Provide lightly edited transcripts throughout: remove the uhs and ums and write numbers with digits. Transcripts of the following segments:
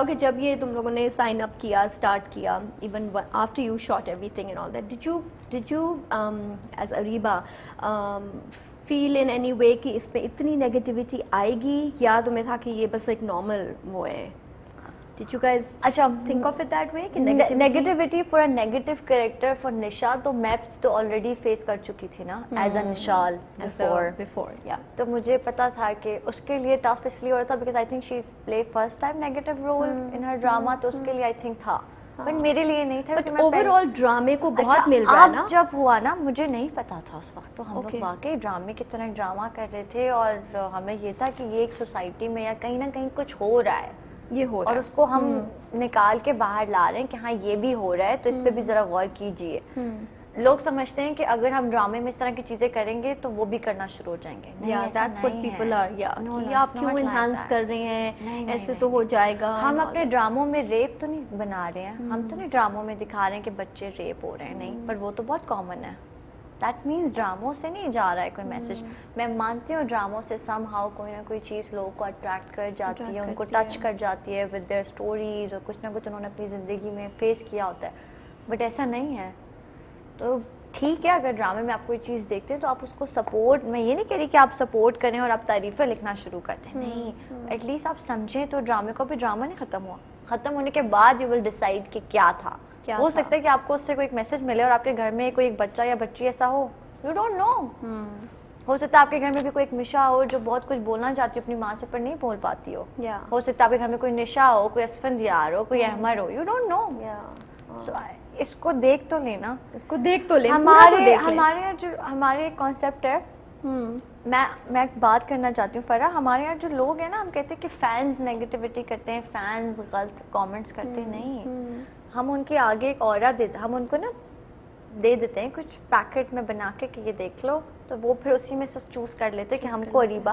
کہ جب یہ تم لوگوں نے سائن اپ کیا, اسٹارٹ کیا, even after you shot everything and all that, did you as Areeba feel in anyway کہ اس پہ اتنی نیگیٹیوٹی آئے گی, یا تمہیں تھا کہ یہ بس ایک نارمل وہ ہے؟ Did you guys think of it that way? Negativity for a negative character for Nisha, تو میں تو already face کر چکی تھی نا as a Nishal before. Yeah. تو مجھے پتا تھا کہ اس کے لیے tough اس لیے ہو رہا تھا because I think she's played first time negative role in her drama, تو اس کے لیے I think تھا. بٹ میرے لیے نہیں تھا. بٹ اوور آل ڈرامے کو بہت مل رہا ہے نا. اب جب ہوا نا مجھے نہیں پتا تھا اس وقت, تو ہم لوگ واقعی ڈرامے کی طرح ڈرامہ کر رہے تھے, اور ہمیں یہ تھا کہ یہ ایک سوسائٹی میں یا کہیں نہ کہیں کچھ ہو رہا ہے, یہ ہو رہا ہے, اور اس کو ہم نکال کے باہر لا رہے ہیں کہ ہاں یہ بھی ہو رہا ہے, تو اس پہ بھی ذرا غور کیجیے. لوگ سمجھتے ہیں کہ اگر ہم ڈرامے میں اس طرح کی چیزیں کریں گے تو وہ بھی کرنا شروع ہو جائیں گے. that's what people are, کہ آپ کیوں انہانس کر رہے ہیں, ایسے تو ہو جائے گا. ہم اپنے ڈراموں میں ریپ تو نہیں بنا رہے ہیں, ہم تو نہیں ڈراموں میں دکھا رہے ہیں کہ بچے ریپ ہو رہے ہیں, نہیں, پر وہ تو بہت کامن ہے. دیٹ مینس ڈراموں سے نہیں جا رہا ہے کوئی میسج. میں مانتی ہوں ڈراموں سے سم ہاؤ کوئی نہ کوئی چیز لوگوں کو اٹریکٹ کر جاتی ہے, ان کو ٹچ کر جاتی ہے ود دیئر اسٹوریز, اور کچھ نہ کچھ انہوں نے اپنی زندگی میں فیس کیا ہوتا ہے, بٹ ایسا نہیں ہے. تو ٹھیک ہے اگر ڈرامے میں آپ کوئی چیز دیکھتے ہیں تو آپ اس کو سپورٹ, میں یہ نہیں کہہ رہی کہ آپ سپورٹ کریں اور آپ تعریفیں لکھنا شروع کر دیں, نہیں, ایٹ لیسٹ آپ سمجھیں. تو ڈرامے کو بھی ڈرامہ نہیں ختم ہوا, ختم ہونے کے بعد یو ول ڈیسائڈ کہ کیا تھا. ہو سکتا ہے کہ آپ کو اس سے کوئی ایک میسج ملے اور آپ کے گھر میں کوئی ایک بچہ یا بچی ایسا ہو, یو ڈونٹ نو. ہو سکتا ہے آپ کے گھر میں بھی کوئی ایک نشا ہو جو بہت کچھ بولنا چاہتی ہو اپنی ماں سے پر نہیں بول پاتی ہو. ہو سکتا ہے آپ کے گھر میں کوئی نشا ہو, کوئی اسفندیار ہو, کوئی احمر ہو, یو ڈونٹ نو. سو اس کو دیکھ تو لینا, اس کو دیکھ تو لیں. ہمارے ایک کانسیپٹ ہے, میں بات کرنا چاہتی ہوں فرح, ہمارے یہاں جو لوگ ہیں نا, ہم کہتے ہیں کہ فینس نیگیٹیوٹی کرتے ہیں, فینس غلط کامنٹس کرتے ہیں. نہیں, ہم ان کے آگے ایک اورا دیتے, ہم ان کو نا دے دیتے ہیں کچھ پیکٹ میں بنا کے کہ یہ دیکھ لو, تو وہ پھر اسی میں سے چوز کر لیتے کہ ہم کو اریبا.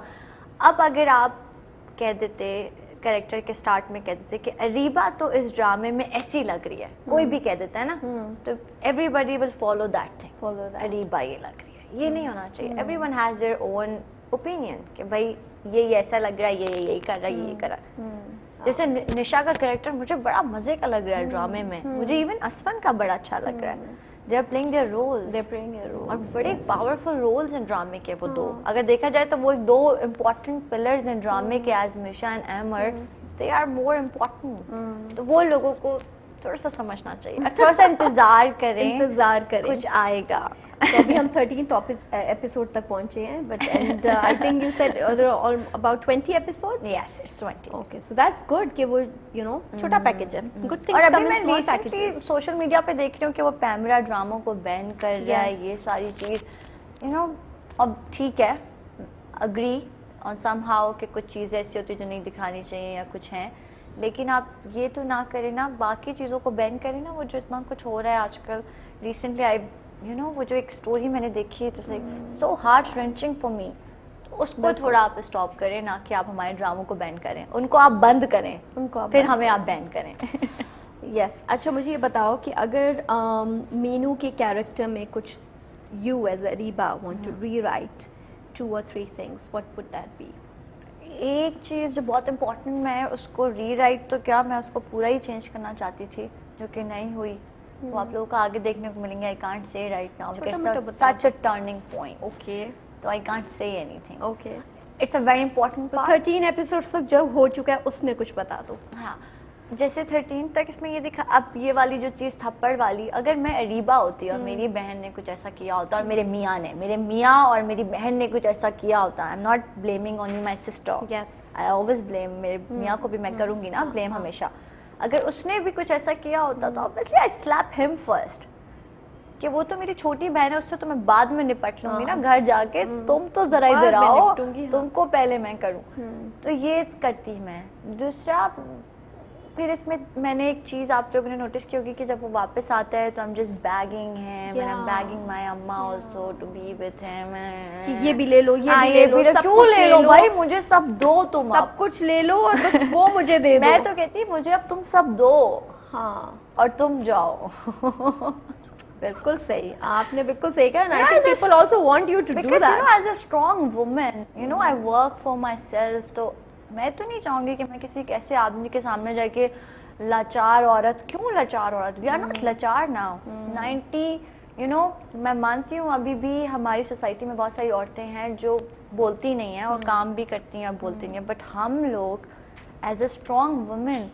اب اگر آپ کہہ دیتے کریکٹر کے سٹارٹ میں کہہ دیتے کہ اریبا تو اس ڈرامے میں ایسی لگ رہی ہے, کوئی بھی کہہ دیتا ہے نا, تو everybody will follow that thing, Areeba یہ لگ رہی ہے. یہ نہیں ہونا چاہیے. Everyone has their own opinion کہ بھائی یہ ایسا لگ رہا ہے, یہ یہی کر رہا ہے, یہ کر رہا ہے. جیسے نشا کا کریکٹر مجھے بڑا مزے کا لگ رہا ہے ڈرامے میں, مجھے ایون اسفن کا بڑا اچھا لگ رہا ہے. They are playing their roles. اور بڑے پاورفل رولز ان ڈرامے کے وہ دو. اگر دیکھا جائے تو وہ دو امپورٹنٹ پلرز ان ڈرامے کے, ایز مشا اینڈ ایمر, they are more important. تو وہ لوگوں کو تھوڑا سا سمجھنا چاہیے, تھوڑا سا انتظار کریں, کچھ آئے گا. تو ابھی ہم 13th ایپیسوڈ تک پہنچے ہیں, but and I think you said about 20 episode. Yes it's 20. Okay, so that's good کہ وہ یو نو چھوٹا پیکیج ہے. Good things. اور ابھی میں ریسنٹلی سوشل میڈیا پہ دیکھ رہی ہوں کہ وہ پیمرا ڈراموں کو بین کر رہا ہے, یہ ساری چیز یو نو. اب ٹھیک ہے, اگری آن سم ہاؤ کہ کچھ چیزیں ایسی ہوتی جو نہیں دکھانی چاہیے یا کچھ ہیں, لیکن آپ یہ تو نہ کریں نا, باقی چیزوں کو بین کریں نا. وہ جو اتنا کچھ ہو رہا ہے آج کل, ریسنٹلی آئی یو نو وہ جو ایک اسٹوری میں نے دیکھی ہے, تو سو ہارٹ رینچنگ فار می, تو اس کو تھوڑا آپ اسٹاپ کریں, نہ کہ آپ ہمارے ڈراموں کو بین کریں, ان کو آپ بند کریں, ان کو پھر ہمیں آپ بین کریں. یس. اچھا مجھے یہ بتاؤ کہ اگر مینو کے کیریکٹر میں کچھ you as Areeba want to rewrite 2 or 3 things, what would that be? ایک چیز جو بہت امپورٹنٹ, میں اس کو ری رائٹ تو کیا, میں اس کو پورا ہی چینج کرنا چاہتی تھی, جو کہ نہیں ہوئی. وہ آپ لوگوں کو آگے دیکھنے کو ملیں گے. I can't say right now because it's such a turning point. Okay, تو I can't say anything. Okay, it's a very important part. 13 episodes تک جو ہو چکا ہے اس میں کچھ بتا دو. ہاں, جیسے 13 تک اس میں یہ دکھا. اب یہ والی جو چیز تھپڑ والی, اگر میں اریبا ہوتی اور میری بہن نے کچھ ایسا کیا ہوتا, اور میرے میاں اور میری بہن نے کچھ ایسا کیا ہوتا, I am not blaming only my sister, I always blame, میرے میاں کو بھی میں کروں گی نا بلیم ہمیشہ. اگر اس نے بھی کچھ ایسا کیا ہوتا تو obviously I slap him first, کہ وہ تو میری چھوٹی بہن ہے, اس سے تو میں بعد میں نپٹ لوں گی نا گھر جا کے, تم تو ذرا ادھر آؤ, تم کو پہلے میں کروں. تو یہ کرتی میں. دوسرا پھر اس میں نے ایک چیز آپ لوگوں نے نوٹس کی ہوگی کہ جب وہ واپس آتا ہے تو I'm just begging him and I'm begging my amma also to be with him. یہ بھی لے لو, یہ بھی لے لو, کیوں لے لو بھائی, مجھے سب دو, تم سب کچھ لے لو اور بس وہ مجھے دے دو. میں تو کہتی مجھے اب تم سب دو, ہاں, اور تم جاؤ. بالکل صحیح, آپ نے بالکل صحیح کہا. I think people also want you to do that. Because you know as a strong woman, you know I work for myself, تو میں تو نہیں چاہوں گی کہ میں کسی ایسے آدمی کے سامنے جا کے لاچار عورت, کیوں لاچار عورت, وی آر ناٹ لاچار ناؤ. 90 میں مانتی ہوں ابھی بھی ہماری سوسائٹی میں بہت ساری عورتیں ہیں جو بولتی نہیں ہیں اور کام بھی کرتی ہیں اور بولتی نہیں ہیں, بٹ ہم لوگ ایز اے اسٹرانگ وومن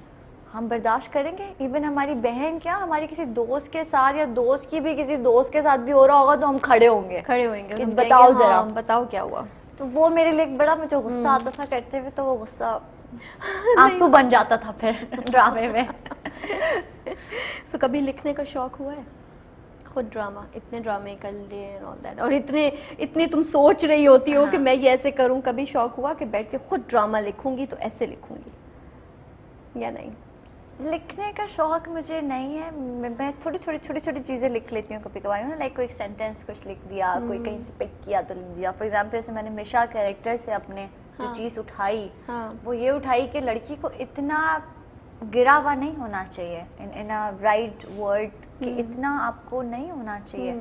ہم برداشت کریں گے. ایون ہماری بہن کیا, ہماری کسی دوست کے ساتھ یا دوست کی بھی کسی دوست کے ساتھ بھی ہو رہا ہوگا تو ہم کھڑے ہوں گے, بتاؤ ذرا, بتاؤ کیا ہوا. تو وہ میرے لیے بڑا مجھے غصہ آتا تھا کرتے ہوئے, تو وہ غصہ آنسو بن جاتا تھا پھر ڈرامے میں. سو کبھی لکھنے کا شوق ہوا ہے, خود ڈرامہ, اتنے ڈرامے کر لیے اور اتنے تم سوچ رہی ہوتی ہو کہ میں یہ ایسے کروں, کبھی شوق ہوا کہ بیٹھ کے خود ڈرامہ لکھوں گی تو ایسے لکھوں گی یا نہیں؟ لکھنے کا شوق مجھے نہیں ہے, میں تھوڑی چھوٹی چیزیں لکھ لیتی ہوں کبھی کبھار, لائک کوئی سینٹینس کچھ لکھ دیا, کوئی کہیں سے پک کیا تو لکھ دیا. فار ایگزامپل جیسے میں نے مشا کیریکٹر سے اپنے جو چیز اٹھائی وہ یہ اٹھائی کہ لڑکی کو اتنا گرا ہوا نہیں ہونا چاہیے, ان رائٹ ورڈ, کہ اتنا آپ کو نہیں ہونا چاہیے.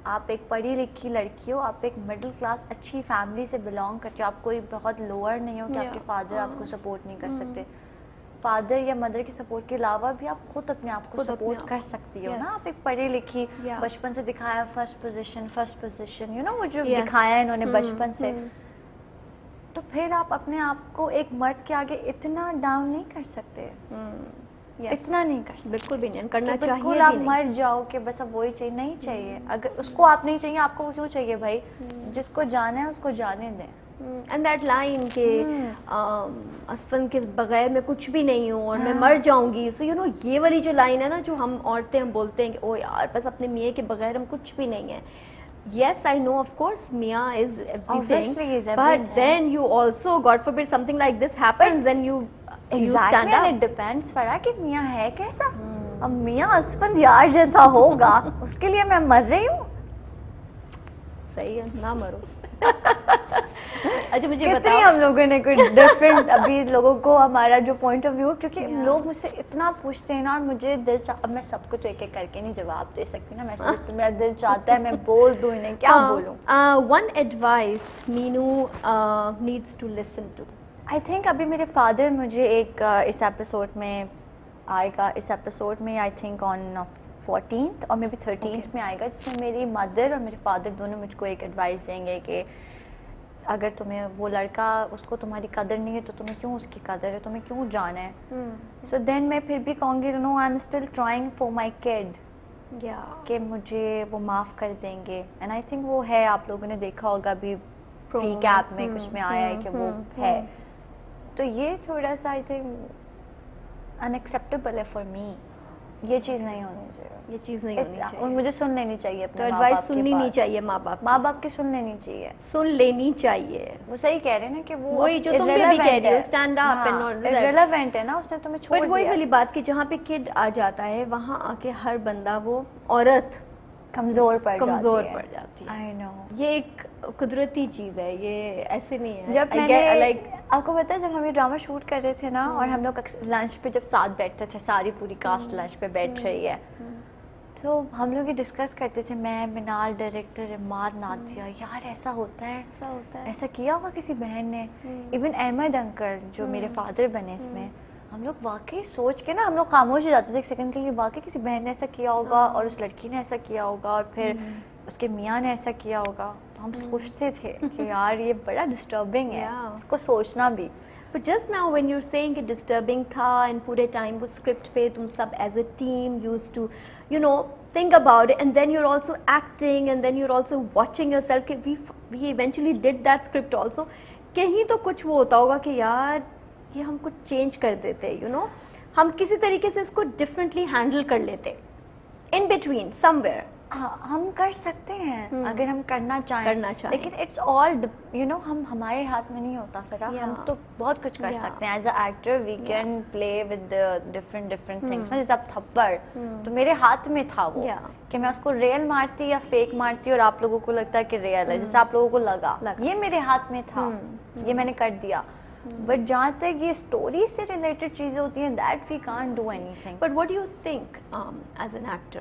آپ ایک پڑھی لکھی لڑکی ہو, آپ ایک مڈل کلاس اچھی فیملی سے بلانگ کرتے ہو, آپ کوئی بہت لوور نہیں ہو کہ آپ کے فادر آپ کو سپورٹ نہیں کر سکتے. فادر یا مدر کی سپورٹ کے علاوہ بھی آپ خود اپنے آپ کو سپورٹ کر سکتی ہو نا. آپ ایک پڑھی لکھی, بچپن سے دکھایا فرسٹ پوزیشن وہ جو دکھایا انہوں نے بچپن سے, تو پھر آپ اپنے آپ کو ایک مرد کے آگے اتنا ڈاؤن نہیں کر سکتے, اتنا نہیں کر سکتے, بالکل بھی نہیں کرنا چاہیے. بالکل آپ مر جاؤ کہ بس اب وہی چاہیے, نہیں چاہیے. اگر اس کو آپ نہیں چاہیے, آپ کو کیوں چاہیے بھائی؟ جس کو جانا ہے اس کو جانے دیں. اینڈ دیٹ لائن کہ اسفن کے بغیر میں کچھ بھی نہیں ہوں اور میں مر جاؤں گی, سو یہ والی جو لائن ہے نا, جو ہم عورتیں ہم بولتے ہیں کہ او یار بس اپنے میاں کے بغیر ہم کچھ بھی نہیں ہیں. Yes, I know, of course, Mia is everything. Obviously is everything. But then you also, God forbid, something like this happens, then you stand up. It depends, فرا کہ میاں ہے کیسا. اب میاں اسفند یار جیسا ہوگا, اس کے لیے میں مر رہی ہوں. صحیح ہے, نہ مرو. اچھا مجھے کتنی بتاؤ, ہم لوگوں نے کوئی ڈفرینٹ ابھی لوگوں کو ہمارا جو پوائنٹ آف ویو, کیونکہ لوگ مجھ سے اتنا پوچھتے ہیں نا, اور مجھے دل اب میں سب کو تو ایک ایک کر کے نہیں جواب دے سکتی نا, میرا دل چاہتا ہے میں بول دوں انہیں, کیا بولوں. one advice Meenu needs to listen to. I think ابھی میرے فادر مجھے ایک اس ایپیسوڈ میں آئے گا, اس ایپیسوڈ میں آئی تھنک آن 14th اور مے بی 13th میں آئے گا, جس میں میری مدر اور میرے فادر دونوں مجھ کو ایک ایڈوائس دیں گے کہ اگر تمہیں وہ لڑکا, اس کو تمہاری قدر نہیں ہے تو تمہیں کیوں اس کی قدر ہے, تمہیں کیوں جانا ہے. سو دین میں پھر بھی کہوں گی no, I am still trying for my kid, کہ مجھے وہ معاف کر دیں گے. اینڈ آئی تھنک وہ ہے, آپ لوگوں نے دیکھا ہوگا بھی پری کیپ میں کچھ میں آیا ہے کہ وہ ہے. تو یہ تھوڑا سا آئی تھنک ان ایکسیپٹیبل ہے فار می, یہ چیز نہیں ہونی چاہیے, یہ چیز نہیں ہونی چاہیے, اور مجھے سن لینی چاہیے. تو ایڈوائس سننی نہیں چاہیے ماں باپ کی, سن لینی چاہیے, سن لینی چاہیے. وہ صحیح کہہ رہے ہیں نا کہ وہی جو تم بھی ابھی کہہ رہی ہو, stand up and not relevant ہے نا, اس نے تمہیں چھوڑ دیا. بٹ وہی والی بات کہ جہاں پہ کڈ آ جاتا ہے وہاں آ کے ہر بندہ, وہ عورت کمزور پڑ جاتی ہے. آئی نو, یہ ایک قدرتی چیز ہے, یہ ایسے نہیں ہے. جب میں نے آپ کو پتا ہے, جب ہم یہ ڈرامہ شوٹ کر رہے تھے نا, اور ہم لوگ لنچ پہ جب ساتھ بیٹھتے تھے, ساری پوری کاسٹ لنچ پہ بیٹھ رہی ہے, تو ہم لوگ یہ ڈسکس کرتے تھے, میں, منال, ڈائریکٹر عماد, نادیہ, یار ایسا ہوتا ہے, ایسا کیا ہوگا کسی بہن نے. ایون احمد انکل جو میرے فادر بنے اس میں, ہم لوگ واقعی سوچ کے نا, ہم لوگ خاموش ہو جاتے تھے ایک سیکنڈ کے لیے, واقعی کسی بہن نے ایسا کیا ہوگا, اور اس لڑکی نے ایسا کیا ہوگا, اور پھر اس کے میاں نے ایسا کیا ہوگا. تو ہم سوچتے تھے کہ یار یہ بڑا ڈسٹربنگ ہے, اس کو سوچنا بھی. But just now when you're saying کہ disturbing تھا, and پورے ٹائم وہ اسکرپٹ پہ تم سب as a team used to think about it, and then you're also acting, and then you're also watching yourself کہ we eventually did that script also. کہیں تو کچھ وہ ہوتا ہوگا کہ یار یہ ہم کچھ چینج کر دیتے, ہم کسی طریقے سے اس کو ڈفرینٹلی ہینڈل کر لیتے ان بٹوین سم ویئر. ہم کر سکتے ہیں اگر ہم کرنا چاہیں, لیکن اٹس آل ہم ہمارے ہاتھ میں نہیں ہوتا. پھر ہم تو بہت کچھ کر سکتے ہیں as a actor, we can play with different things. جیسے اب تھپڑ تو میرے ہاتھ میں تھا وہ, کہ میں اس کو ریئل مارتی یا فیک مارتی, اور آپ لوگوں کو لگتا ہے کہ ریئل ہے, جیسے آپ لوگوں کو لگا, یہ میرے ہاتھ میں تھا, یہ میں نے کر دیا. بٹ جہاں تک یہ اسٹوری سے ریلیٹڈ چیزیں ہوتی ہیں, that we can't do anything. But what do you think as an actor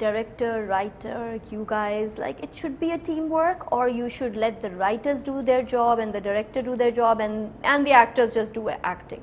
director, writer, you guys, like it should be a teamwork, or you should let the writers do their job and the director do their job and the actors just do acting?